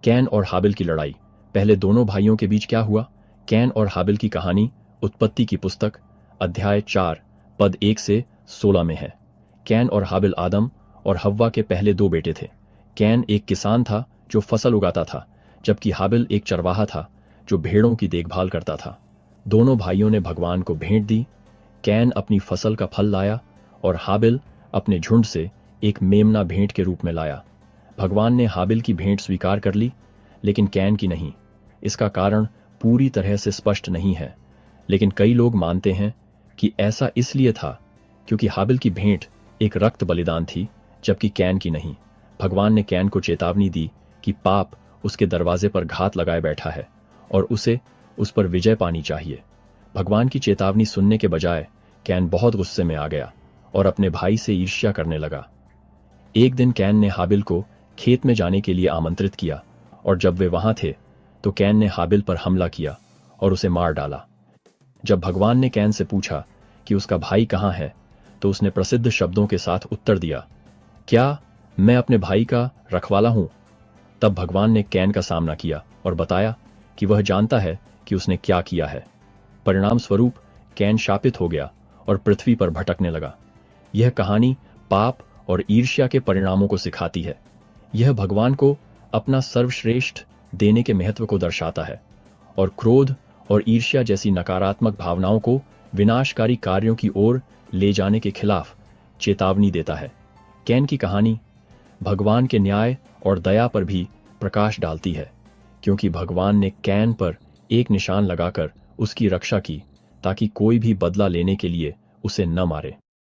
Can और हाबिल की लड़ाई। पहले दोनों भाइयों के बीच क्या हुआ? कैन और हाबिल की कहानी उत्पत्ति की पुस्तक अध्याय 4 पद 1 से 16 में है। कैन और हाबिल आदम और हव्वा के पहले दो बेटे थे। कैन एक किसान था जो फसल उगाता था, जबकि हाबिल एक चरवाहा था जो भेड़ों की देखभाल करता था। दोनों भाइयों ने भगवान को भेंट दी। कैन अपनी फसल का फल लाया और हाबिल अपने झुंड से एक मेमना भेंट के रूप में लाया। भगवान ने हाबिल की भेंट स्वीकार कर ली, लेकिन कैन की नहीं। इसका कारण पूरी तरह से स्पष्ट नहीं है, लेकिन कई लोग मानते हैं कि ऐसा इसलिए था क्योंकि हाबिल की भेंट एक रक्त बलिदान थी, जबकि कैन की नहीं। भगवान ने कैन को चेतावनी दी कि पाप उसके दरवाजे पर घात लगाए बैठा है और उसे उस पर विजय पानी चाहिए। भगवान की चेतावनी सुनने के बजाय कैन बहुत गुस्से में आ गया और अपने भाई से ईर्ष्या करने लगा। एक दिन कैन ने हाबिल को खेत में जाने के लिए आमंत्रित किया और जब वे वहां थे तो कैन ने हाबिल पर हमला किया और उसे मार डाला। जब भगवान ने कैन से पूछा कि उसका भाई कहाँ है, तो उसने प्रसिद्ध शब्दों के साथ उत्तर दिया, क्या मैं अपने भाई का रखवाला हूं? तब भगवान ने कैन का सामना किया और बताया कि वह जानता है कि उसने क्या किया है। परिणाम स्वरूप कैन शापित हो गया और पृथ्वी पर भटकने लगा। यह कहानी पाप और ईर्ष्या के परिणामों को सिखाती है। यह भगवान को अपना सर्वश्रेष्ठ देने के महत्व को दर्शाता है और क्रोध और ईर्ष्या जैसी नकारात्मक भावनाओं को विनाशकारी कार्यों की ओर ले जाने के खिलाफ चेतावनी देता है। कैन की कहानी भगवान के न्याय और दया पर भी प्रकाश डालती है, क्योंकि भगवान ने कैन पर एक निशान लगाकर उसकी रक्षा की ताकि कोई भी बदला लेने के लिए उसे न मारे।